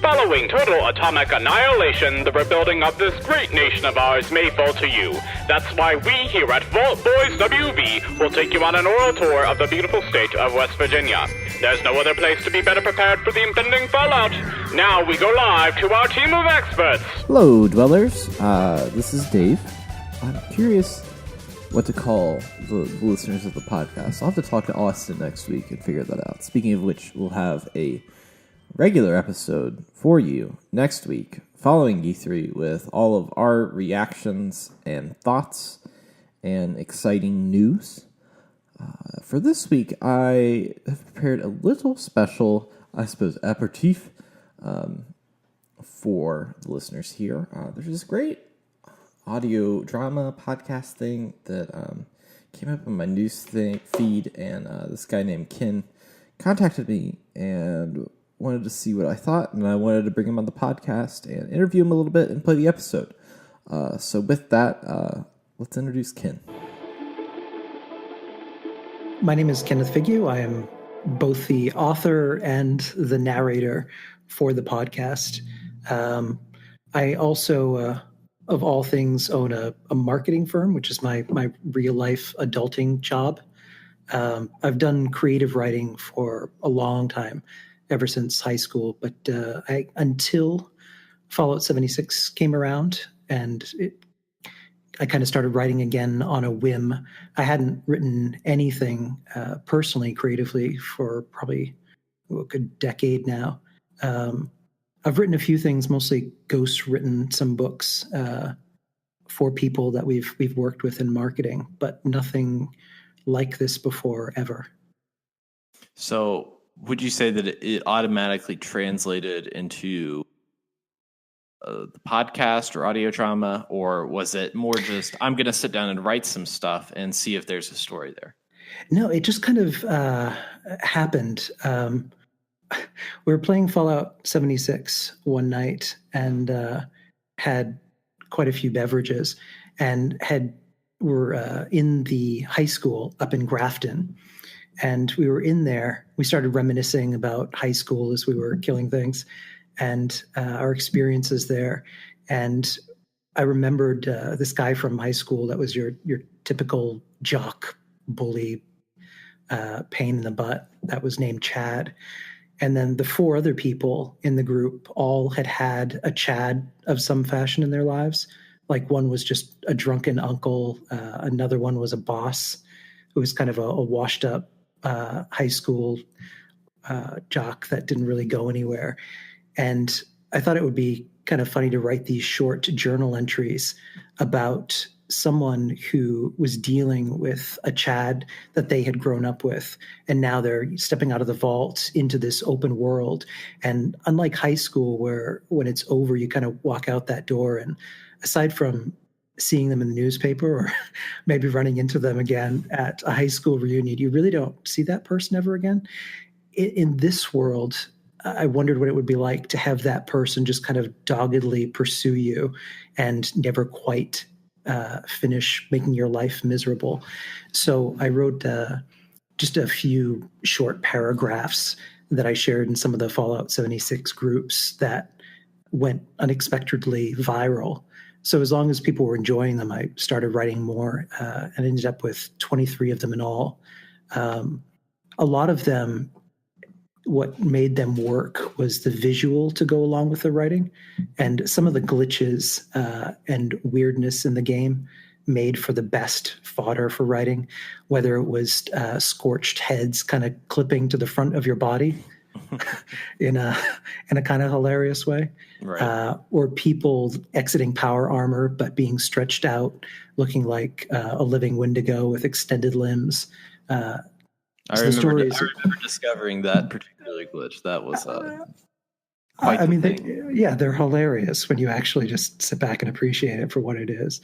Following total atomic annihilation, the rebuilding of this great nation of ours may fall to you. That's why we here at Vault Boys WV will take you on an oral tour of the beautiful state of West Virginia. There's no other place to be better prepared for the impending fallout. Now we go live to our team of experts. Hello, dwellers. This is Dave. I'm curious what to call the listeners of the podcast. I'll have to talk to Austin next week and figure that out. Speaking of which, we'll have a regular episode for you next week following E3 with all of our reactions and thoughts and exciting news. For this week, I have prepared a little special, I suppose, aperitif for the listeners here. There's this great audio drama podcast thing that came up on my news feed, and this guy named Ken contacted me and wanted to see what I thought, and I wanted to bring him on the podcast and interview him a little bit and play the episode. So with that, let's introduce Ken. My name is Kenneth Figge. I am both the author and the narrator for the podcast. I also, of all things, own a marketing firm, which is my real-life adulting job. I've done creative writing for a long time, ever since high school, but until Fallout 76 came around, and I kind of started writing again on a whim. I hadn't written anything personally, creatively, for probably a good decade now. I've written a few things, mostly ghost-written some books for people that we've worked with in marketing, but nothing like this before, ever. So would you say that it automatically translated into the podcast or audio drama, or was it more just, I'm going to sit down and write some stuff and see if there's a story there? No, it just kind of happened. We were playing Fallout 76 one night and had quite a few beverages, and were in the high school up in Grafton. And we were in there. We started reminiscing about high school as we were killing things and our experiences there. And I remembered this guy from high school that was your typical jock, bully, pain in the butt, that was named Chad. And then the four other people in the group all had a Chad of some fashion in their lives. Like, one was just a drunken uncle. Another one was a boss who was kind of a washed up high school jock that didn't really go anywhere. And I thought it would be kind of funny to write these short journal entries about someone who was dealing with a Chad that they had grown up with, and now they're stepping out of the vault into this open world. And unlike high school, where when it's over, you kind of walk out that door, and aside from seeing them in the newspaper or maybe running into them again at a high school reunion, you really don't see that person ever again. In this world, I wondered what it would be like to have that person just kind of doggedly pursue you and never quite finish making your life miserable. So I wrote just a few short paragraphs that I shared in some of the Fallout 76 groups that went unexpectedly viral. So as long as people were enjoying them, I started writing more and ended up with 23 of them in all. A lot of them, what made them work was the visual to go along with the writing, and some of the glitches and weirdness in the game made for the best fodder for writing, whether it was scorched heads kind of clipping to the front of your body in a kind of hilarious way, right. Or people exiting power armor but being stretched out, looking like a living Wendigo with extended limbs. I remember discovering that particular glitch. That was quite I mean, they're hilarious when you actually just sit back and appreciate it for what it is.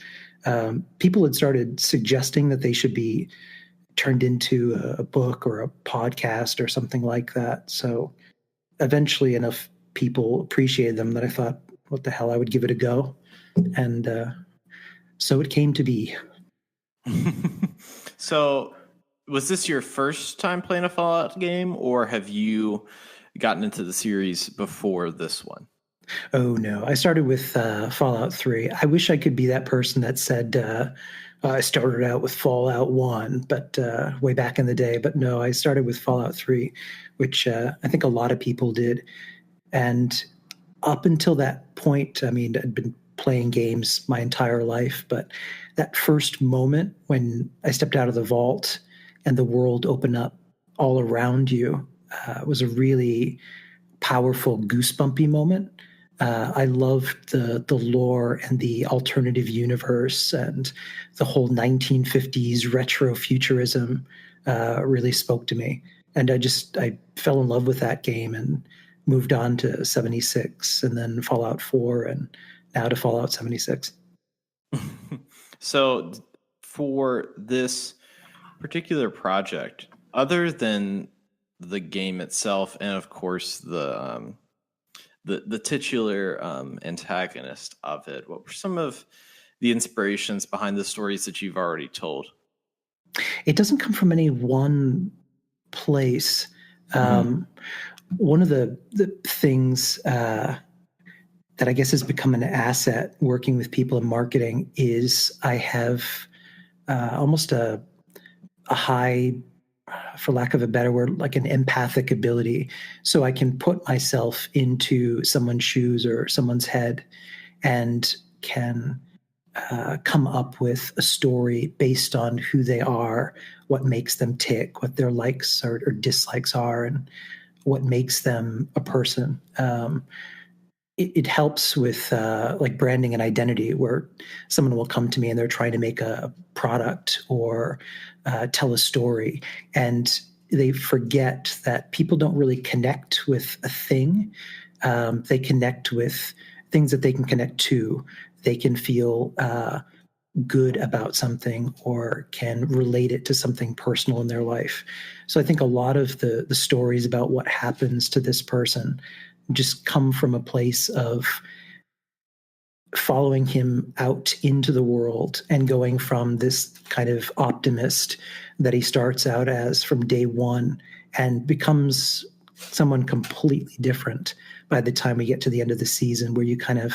People had started suggesting that they should be turned into a book or a podcast or something like that. So eventually enough people appreciated them that I thought, what the hell, I would give it a go. And so it came to be. So was this your first time playing a Fallout game, or have you gotten into the series before this one? Oh no, I started with Fallout 3. I wish I could be that person that said I started out with Fallout 1, but way back in the day. But no, I started with Fallout 3, which I think a lot of people did. And up until that point, I mean, I'd been playing games my entire life, but that first moment when I stepped out of the vault and the world opened up all around you was a really powerful, goosebumpy moment. I loved the lore and the alternative universe and the whole 1950s retro futurism really spoke to me. And I fell in love with that game and moved on to 76 and then Fallout 4 and now to Fallout 76. So for this particular project, other than the game itself and of course the titular antagonist of it, what were some of the inspirations behind the stories that you've already told? It doesn't come from any one place. One of the things that I guess has become an asset working with people in marketing is I have almost a high, for lack of a better word, like an empathic ability. So I can put myself into someone's shoes or someone's head and can come up with a story based on who they are, what makes them tick, what their likes or dislikes are, and what makes them a person. It helps with like branding and identity, where someone will come to me and they're trying to make a product or tell a story, and they forget that people don't really connect with a thing. They connect with things that they can connect to. They can feel good about something or can relate it to something personal in their life. So I think a lot of the stories about what happens to this person just come from a place of following him out into the world and going from this kind of optimist that he starts out as from day one and becomes someone completely different by the time we get to the end of the season, where you kind of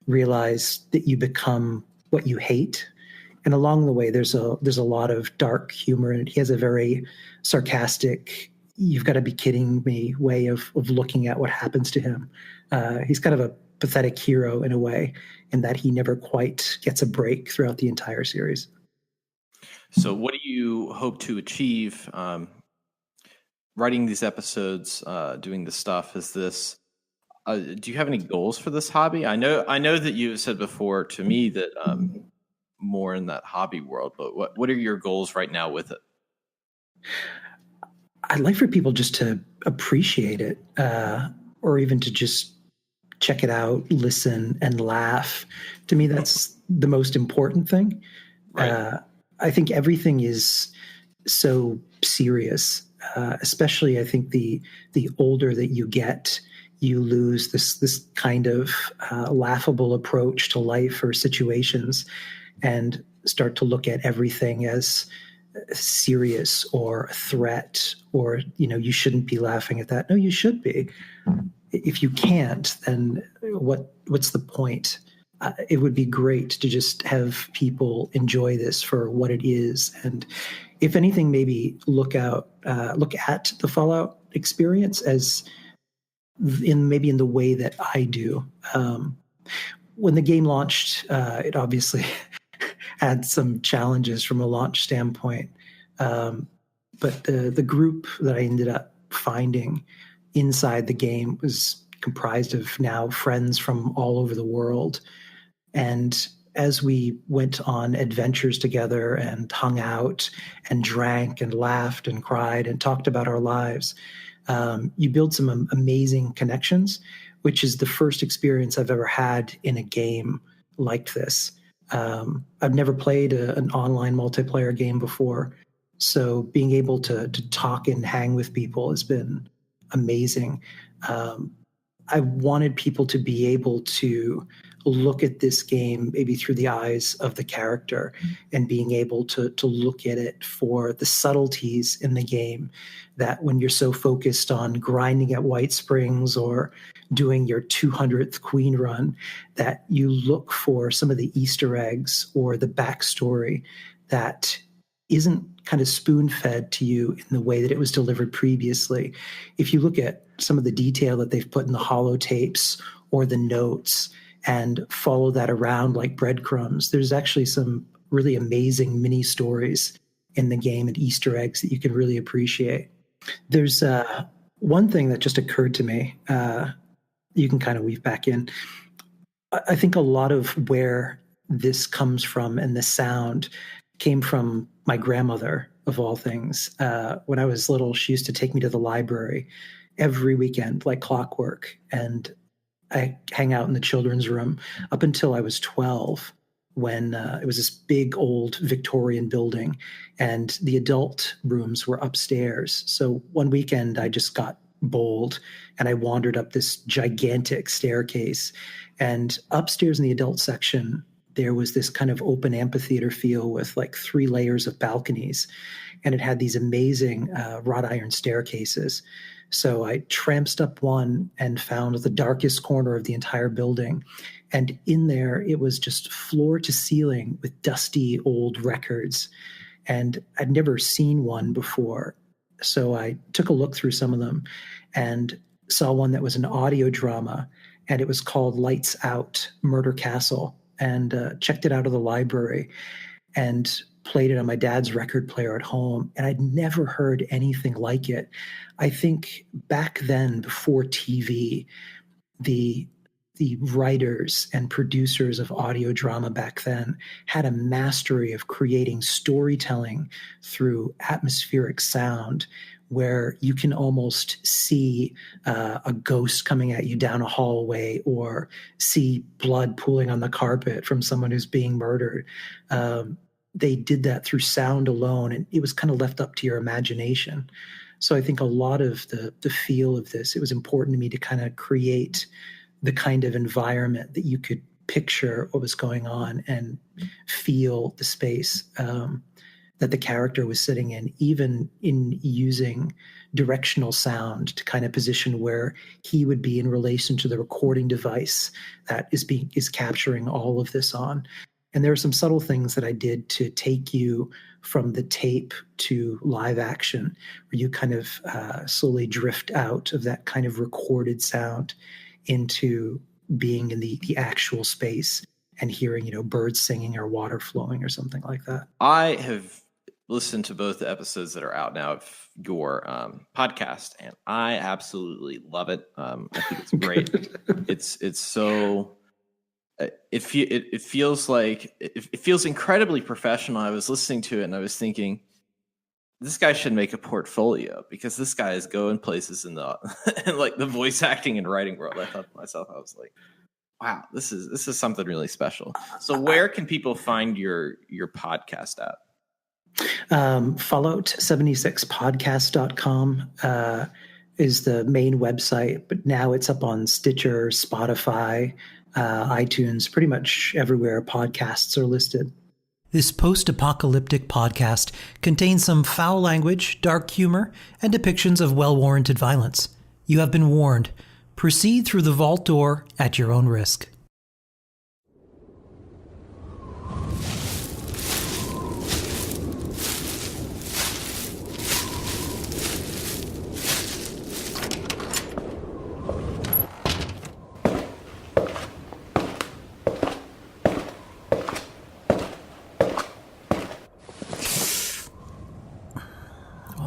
realize that you become what you hate. And along the way, there's a lot of dark humor, and he has a very sarcastic, you've got to be kidding me way of looking at what happens to him. He's kind of a pathetic hero in a way, in that he never quite gets a break throughout the entire series. So what do you hope to achieve writing these episodes, doing this stuff? Is this do you have any goals for this hobby? I know that you said before to me that more in that hobby world, but what are your goals right now with it? I'd like for people just to appreciate it, or even to just check it out, listen, and laugh. To me, that's the most important thing. Right. I think everything is so serious, especially I think the older that you get, you lose this kind of laughable approach to life or situations and start to look at everything as serious or a threat, or, you shouldn't be laughing at that. No, you should be. If you can't, then what's the point? It would be great to just have people enjoy this for what it is. And if anything, maybe look at the Fallout experience as in the way that I do. When the game launched, it obviously had some challenges from a launch standpoint. But the group that I ended up finding inside the game was comprised of now friends from all over the world. And as we went on adventures together and hung out and drank and laughed and cried and talked about our lives, you build some amazing connections, which is the first experience I've ever had in a game like this. I've never played an online multiplayer game before, so being able to talk and hang with people has been amazing. I wanted people to be able to look at this game maybe through the eyes of the character and being able to look at it for the subtleties in the game that when you're so focused on grinding at White Springs or doing your 200th Queen run, that you look for some of the Easter eggs or the backstory that isn't kind of spoon-fed to you in the way that it was delivered previously. If you look at some of the detail that they've put in the holotapes or the notes and follow that around like breadcrumbs, there's actually some really amazing mini stories in the game and Easter eggs that you can really appreciate. There's one thing that just occurred to me. You can kind of weave back in. I think a lot of where this comes from and the sound came from my grandmother, of all things. When I was little, she used to take me to the library every weekend, like clockwork. And I hang out in the children's room up until I was 12, when it was this big old Victorian building and the adult rooms were upstairs. So one weekend I just got bold and I wandered up this gigantic staircase, and upstairs in the adult section, there was this kind of open amphitheater feel with like 3 layers of balconies, and it had these amazing wrought iron staircases. So I tramped up one and found the darkest corner of the entire building. And in there, it was just floor to ceiling with dusty old records. And I'd never seen one before. So I took a look through some of them and saw one that was an audio drama, and it was called Lights Out, Murder Castle, and checked it out of the library and played it on my dad's record player at home. And I'd never heard anything like it. I think back then, before TV, the writers and producers of audio drama back then had a mastery of creating storytelling through atmospheric sound, where you can almost see a ghost coming at you down a hallway or see blood pooling on the carpet from someone who's being murdered. They did that through sound alone, and it was kind of left up to your imagination. So I think a lot of the feel of this, it was important to me to kind of create the kind of environment that you could picture what was going on and feel the space that the character was sitting in, even in using directional sound to kind of position where he would be in relation to the recording device that is capturing all of this on. And there are some subtle things that I did to take you from the tape to live action, where you kind of slowly drift out of that kind of recorded sound into being in the actual space and hearing, birds singing or water flowing or something like that. I have listened to both the episodes that are out now of your podcast, and I absolutely love it. I think it's great. It's so it feels like it feels incredibly professional. I was listening to it and I was thinking, this guy should make a portfolio, because this guy is going places in the in like the voice acting and writing world. I thought to myself, I was like, wow, this is something really special. So where can people find your podcast at? Fallout76podcast.com is the main website, but now it's up on Stitcher, Spotify, iTunes, pretty much everywhere podcasts are listed. This post-apocalyptic podcast contains some foul language, dark humor, and depictions of well-warranted violence. You have been warned. Proceed through the vault door at your own risk.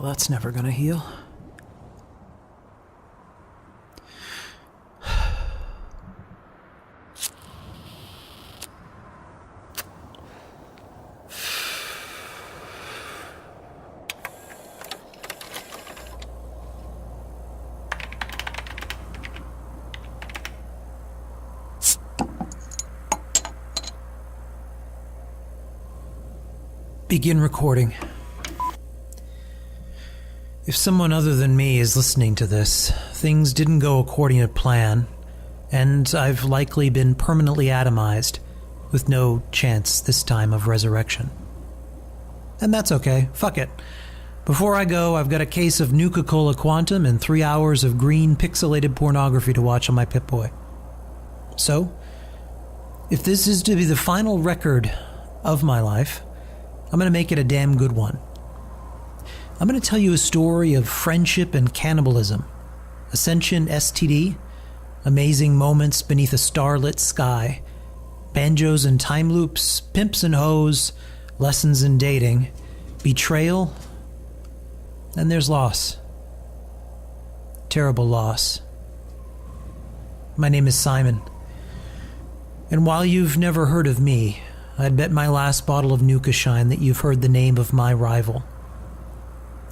That's never gonna heal. Begin recording. If someone other than me is listening to this, things didn't go according to plan, and I've likely been permanently atomized, with no chance this time of resurrection. And that's okay. Fuck it. Before I go, I've got a case of Nuka-Cola Quantum and 3 hours of green pixelated pornography to watch on my Pip-Boy. So, if this is to be the final record of my life, I'm going to make it a damn good one. I'm going to tell you a story of friendship and cannibalism, ascension STD, amazing moments beneath a starlit sky, banjos and time loops, pimps and hoes, lessons in dating, betrayal, and there's loss. Terrible loss. My name is Simon, and while you've never heard of me, I'd bet my last bottle of Nuka Shine that you've heard the name of my rival.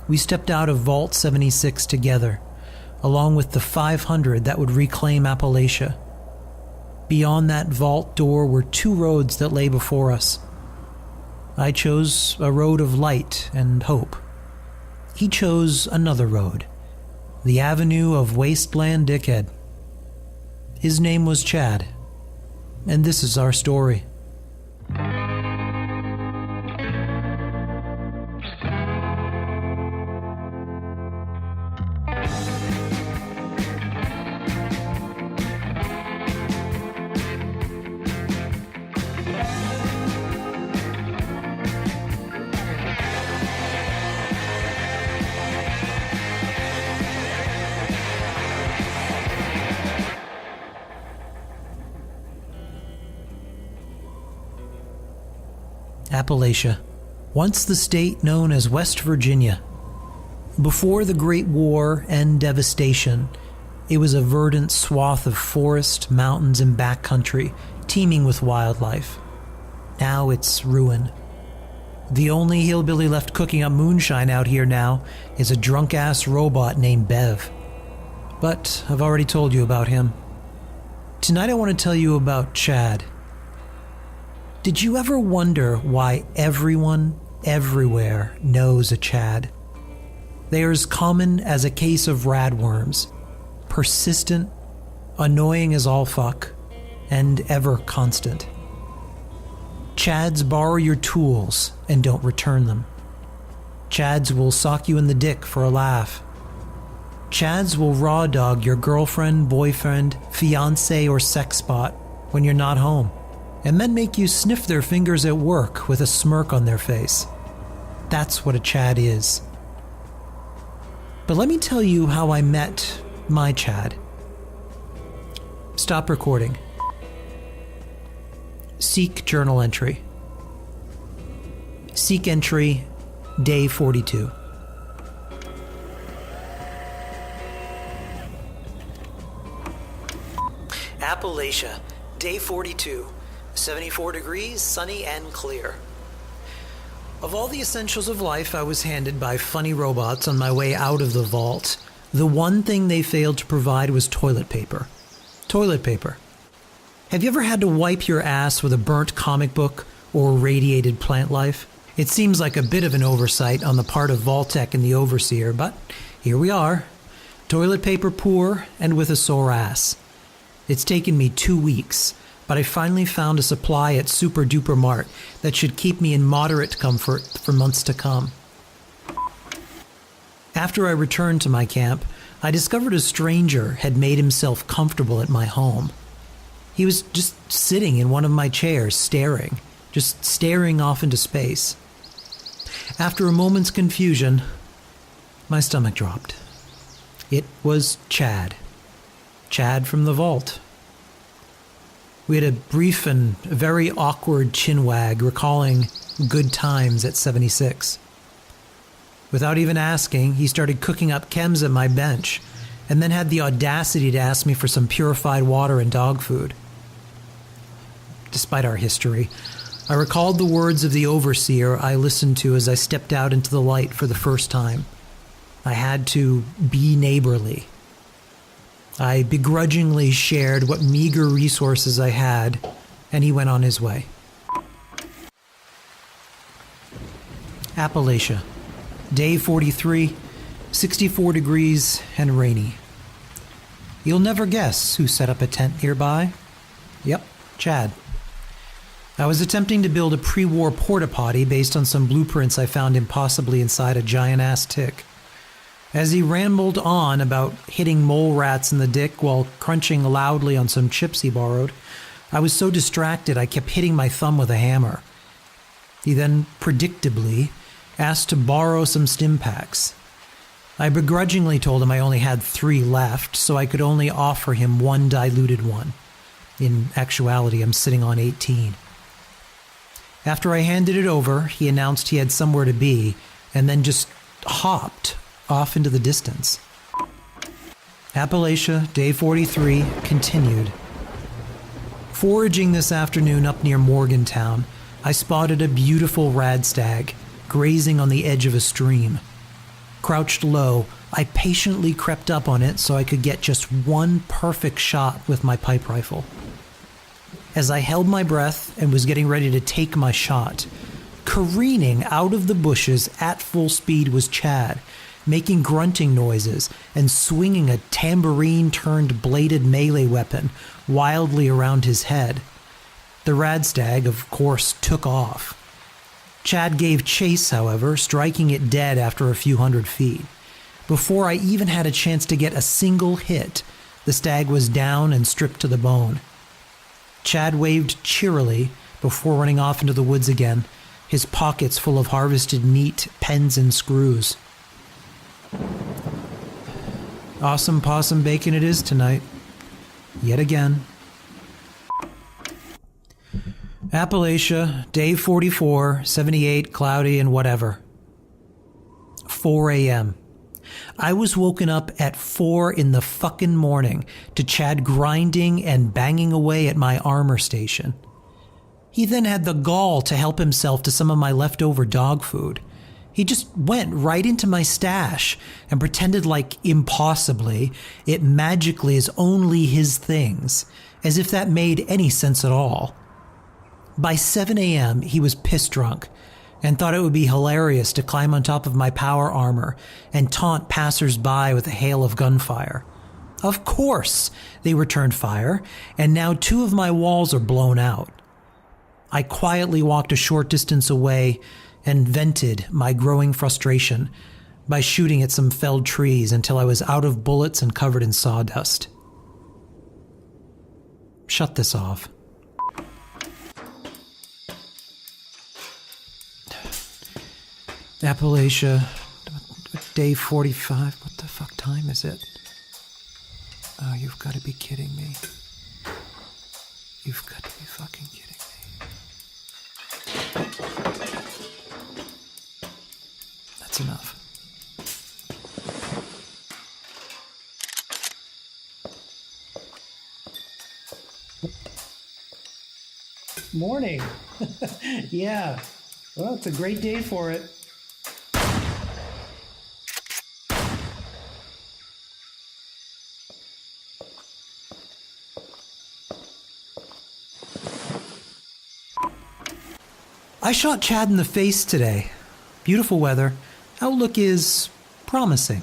We stepped out of Vault 76 together, along with the 500 that would reclaim Appalachia. Beyond that vault door were 2 roads that lay before us. I chose a road of light and hope. He chose another road, the avenue of wasteland dickhead. His name was Chad, and this is our story. Appalachia, once the state known as West Virginia. Before the Great War and devastation, it was a verdant swath of forest, mountains, and backcountry, teeming with wildlife. Now it's ruin. The only hillbilly left cooking up moonshine out here now is a drunk-ass robot named Bev. But I've already told you about him. Tonight I want to tell you about Chad. Did you ever wonder why everyone, everywhere, knows a Chad? They are as common as a case of radworms, persistent, annoying as all fuck, and ever constant. Chads borrow your tools and don't return them. Chads will sock you in the dick for a laugh. Chads will raw dog your girlfriend, boyfriend, fiance, or sex spot when you're not home, and then make you sniff their fingers at work with a smirk on their face. That's what a Chad is. But let me tell you how I met my Chad. Stop recording. Seek journal entry. Seek entry, day 42. Appalachia, day 42. 74 degrees, sunny and clear. Of all the essentials of life I was handed by funny robots on my way out of the vault, the one thing they failed to provide was toilet paper. Toilet paper. Have you ever had to wipe your ass with a burnt comic book or radiated plant life? It seems like a bit of an oversight on the part of Vault-Tec and the overseer, but here we are. Toilet paper poor and with a sore ass. It's taken me 2 weeks, but I finally found a supply at Super Duper Mart that should keep me in moderate comfort for months to come. After I returned to my camp, I discovered a stranger had made himself comfortable at my home. He was just sitting in one of my chairs, just staring off into space. After a moment's confusion, my stomach dropped. It was Chad. Chad from the vault. We had a brief and very awkward chinwag recalling good times at 76. Without even asking, he started cooking up chems at my bench, and then had the audacity to ask me for some purified water and dog food. Despite our history, I recalled the words of the overseer I listened to as I stepped out into the light for the first time. I had to be neighborly. I begrudgingly shared what meager resources I had, and he went on his way. Appalachia, day 43, 64 degrees and rainy. You'll never guess who set up a tent nearby. Yep, Chad. I was attempting to build a pre-war porta-potty based on some blueprints I found impossibly inside a giant-ass tick. As he rambled on about hitting mole rats in the dick while crunching loudly on some chips he borrowed, I was so distracted I kept hitting my thumb with a hammer. He then, predictably, asked to borrow some stim packs. I begrudgingly told him I only had 3 left, so I could only offer him 1 diluted one. In actuality, I'm sitting on 18. After I handed it over, he announced he had somewhere to be, and then just hopped off into the distance. Appalachia, day 43, continued. Foraging this afternoon up near Morgantown, I spotted a beautiful radstag grazing on the edge of a stream. Crouched low, I patiently crept up on it so I could get just one perfect shot with my pipe rifle. As I held my breath and was getting ready to take my shot, careening out of the bushes at full speed was Chad, making grunting noises and swinging a tambourine-turned-bladed melee weapon wildly around his head. The radstag, of course, took off. Chad gave chase, however, striking it dead after a few hundred feet. Before I even had a chance to get a single hit, the stag was down and stripped to the bone. Chad waved cheerily before running off into the woods again, his pockets full of harvested meat, pens, and screws. Awesome possum bacon it is tonight. Yet again. Appalachia, day 44, 78, cloudy and whatever. 4 a.m. I was woken up at 4 in the fucking morning to Chad grinding and banging away at my armor station. He then had the gall to help himself to some of my leftover dog food. He just went right into my stash and pretended like, impossibly, it magically is only his things, as if that made any sense at all. By 7 a.m., he was piss drunk and thought it would be hilarious to climb on top of my power armor and taunt passers-by with a hail of gunfire. Of course, they returned fire, and now 2 of my walls are blown out. I quietly walked a short distance away and vented my growing frustration by shooting at some felled trees until I was out of bullets and covered in sawdust. Shut this off. Appalachia, day 45. What the fuck time is it? Oh, you've got to be kidding me. You've got to be fucking kidding me. That's enough. Morning. Yeah. Well, it's a great day for it. I shot Chad in the face today. Beautiful weather. Outlook is promising.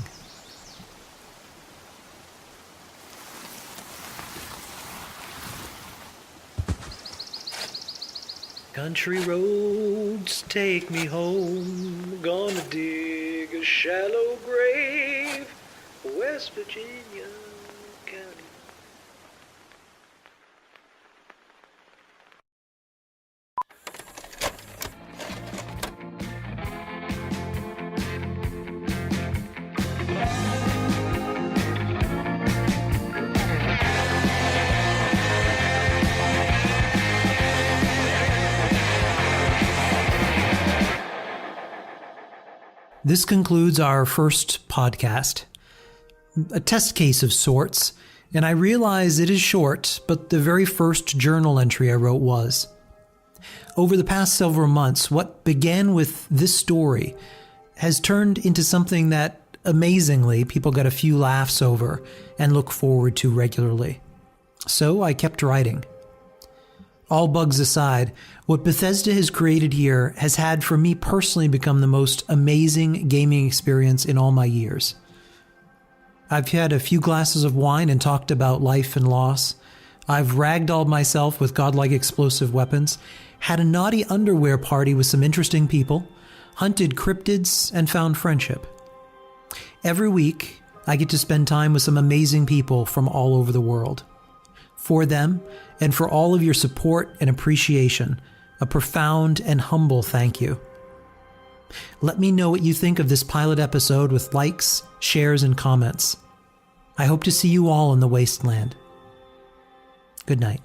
Country roads take me home. Gonna dig a shallow grave. West Virginia County. This concludes our first podcast, a test case of sorts, and I realize it is short, but the very first journal entry I wrote was. Over the past several months, what began with this story has turned into something that, amazingly, people got a few laughs over and look forward to regularly. So I kept writing. All bugs aside, what Bethesda has created here has had for me personally become the most amazing gaming experience in all my years. I've had a few glasses of wine and talked about life and loss. I've ragdolled myself with godlike explosive weapons, had a naughty underwear party with some interesting people, hunted cryptids, and found friendship. Every week, I get to spend time with some amazing people from all over the world. For them, and for all of your support and appreciation, a profound and humble thank you. Let me know what you think of this pilot episode with likes, shares, and comments. I hope to see you all in the wasteland. Good night.